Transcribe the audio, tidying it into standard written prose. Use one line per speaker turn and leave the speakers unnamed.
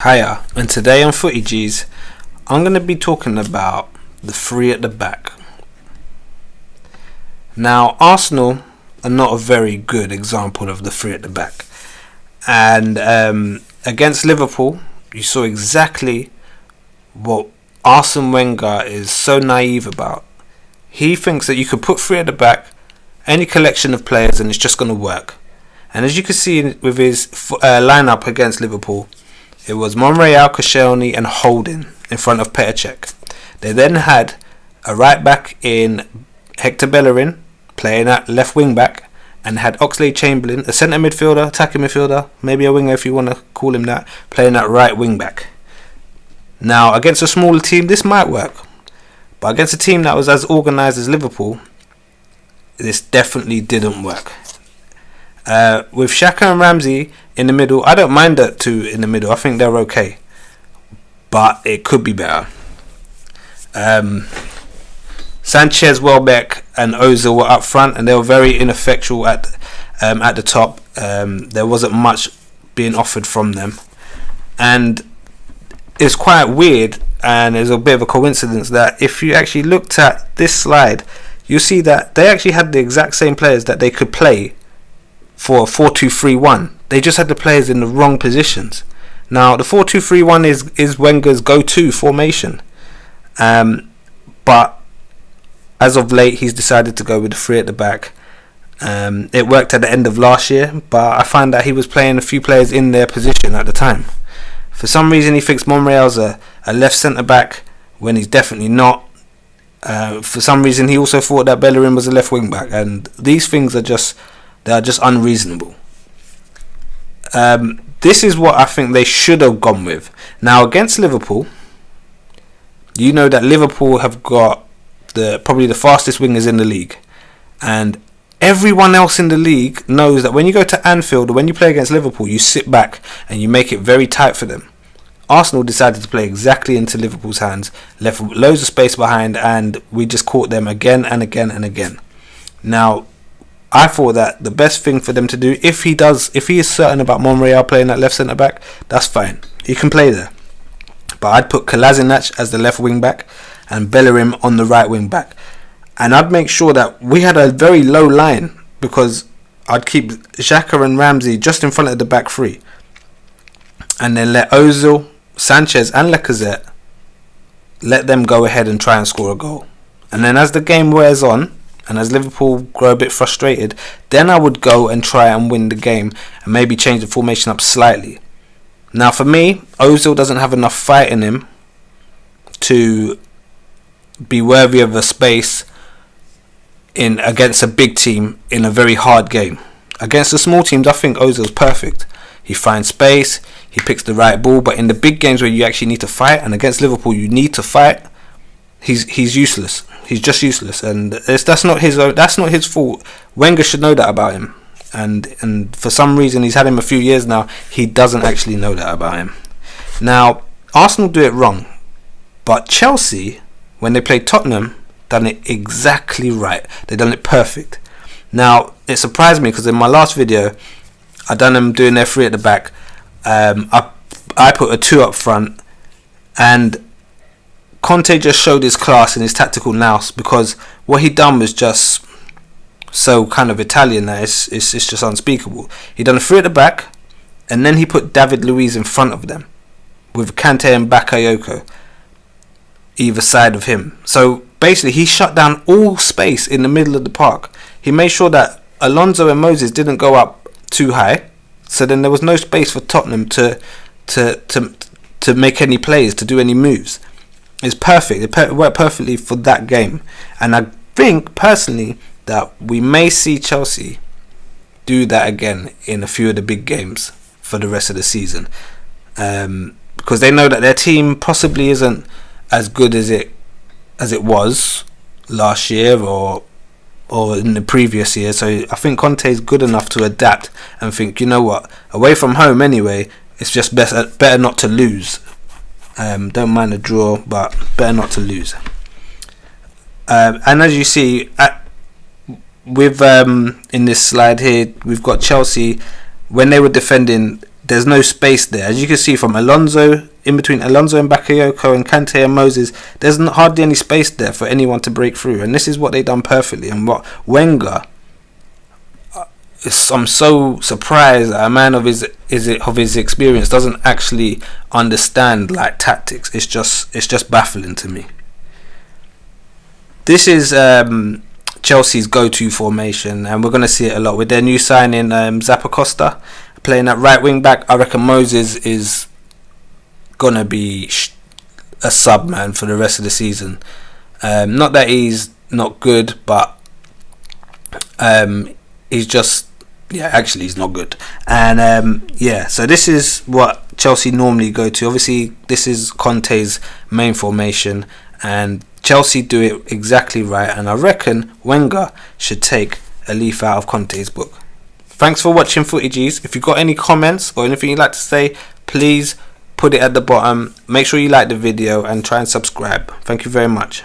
Hiya, and today on Footy G's, I'm going to be talking about the three at the back. Now, Arsenal are not a very good example of the three at the back. And against Liverpool, you saw exactly what Arsene Wenger is so naive about. He thinks that you could put three at the back, any collection of players, and it's just going to work. And as you can see with his lineup against Liverpool, it was Monreal, Koscielny and Holding in front of Petr Cech. They then had a right back in Hector Bellerin playing at left wing back, and had Oxlade-Chamberlain, a centre midfielder, attacking midfielder, maybe a winger if you want to call him that, playing at right wing back. Now, against a smaller team, this might work. But against a team that was as organised as Liverpool, this definitely didn't work. With Xhaka and Ramsey in the middle, I don't mind that two in the middle. I think they're okay. But it could be better. Sanchez, Welbeck and Ozil were up front, and they were very ineffectual at the top. There wasn't much being offered from them. And it's quite weird, and it's a bit of a coincidence that if you actually looked at this slide, you see that they actually had the exact same players that they could play for a 4-2-3-1. They just had the players in the wrong positions. Now, the 4-2-3-1 is Wenger's go-to formation. But as of late, he's decided to go with the three at the back. It worked at the end of last year, but I find that he was playing a few players in their position at the time. For some reason, he thinks Monreal's a left centre-back when he's definitely not. For some reason, he also thought that Bellerin was a left wing-back, and these things are just unreasonable. This is what I think they should have gone with. Now, against Liverpool, you know that Liverpool have got probably the fastest wingers in the league, and everyone else in the league knows that when you go to Anfield or when you play against Liverpool, you sit back and you make it very tight for them. Arsenal decided to play exactly into Liverpool's hands, left loads of space behind, and we just caught them again and again and again. Now, I thought that the best thing for them to do, if he is certain about Monreal playing at left centre back, that's fine. He can play there. But I'd put Kolasinac as the left wing back and Bellerin on the right wing back. And I'd make sure that we had a very low line, because I'd keep Xhaka and Ramsey just in front of the back three. And then let Ozil, Sanchez and Lacazette, let them go ahead and try and score a goal. And then as the game wears on, and as Liverpool grow a bit frustrated, then I would go and try and win the game and maybe change the formation up slightly. Now for me, Ozil doesn't have enough fight in him to be worthy of a space against a big team in a very hard game. Against the small teams, I think Ozil's perfect. He finds space, he picks the right ball, but in the big games where you actually need to fight, and against Liverpool you need to fight, he's useless. He's just useless, and that's not his fault. Wenger should know that about him, and for some reason he's had him a few years now. He doesn't actually know that about him. Now, Arsenal do it wrong, but Chelsea, when they played Tottenham, done it exactly right. They done it perfect. Now, it surprised me because in my last video, I done them doing their three at the back. I put a two up front, and Conte just showed his class and his tactical nous, because what he done was just so kind of Italian that it's just unspeakable. He done a three at the back, and then he put David Luiz in front of them with Kante and Bakayoko either side of him. So basically he shut down all space in the middle of the park. He made sure that Alonso and Moses didn't go up too high, so then there was no space for Tottenham to make any plays, to do any moves. It's perfect. It worked perfectly for that game. And I think personally that we may see Chelsea do that again in a few of the big games for the rest of the season, because they know that their team possibly isn't as good as it was last year or in the previous year. So I think Conte is good enough to adapt and think, you know what, away from home anyway, it's just better not to lose. Don't mind a draw, but better not to lose. And as you see, in this slide here, we've got Chelsea when they were defending there's no space there. As you can see from Alonso, in between Alonso and Bakayoko and Kante and Moses, there's hardly any space there for anyone to break through. And this is what they've done perfectly. And what Wenger, I'm so surprised that a man of his experience doesn't actually understand like tactics. It's just baffling to me. This is Chelsea's go-to formation, and we're going to see it a lot with their new signing, Zappacosta, playing at right wing back. I reckon Moses is going to be a sub, man, for the rest of the season. Not that he's not good, but he's just, actually he's not good. And so this is what Chelsea normally go to. Obviously, this is Conte's main formation, and Chelsea do it exactly right, and I reckon Wenger should take a leaf out of Conte's book. Thanks for watching Footy G's. If you've got any comments or anything you'd like to say, please put it at the bottom. Make sure you like the video and try and subscribe. Thank you very much.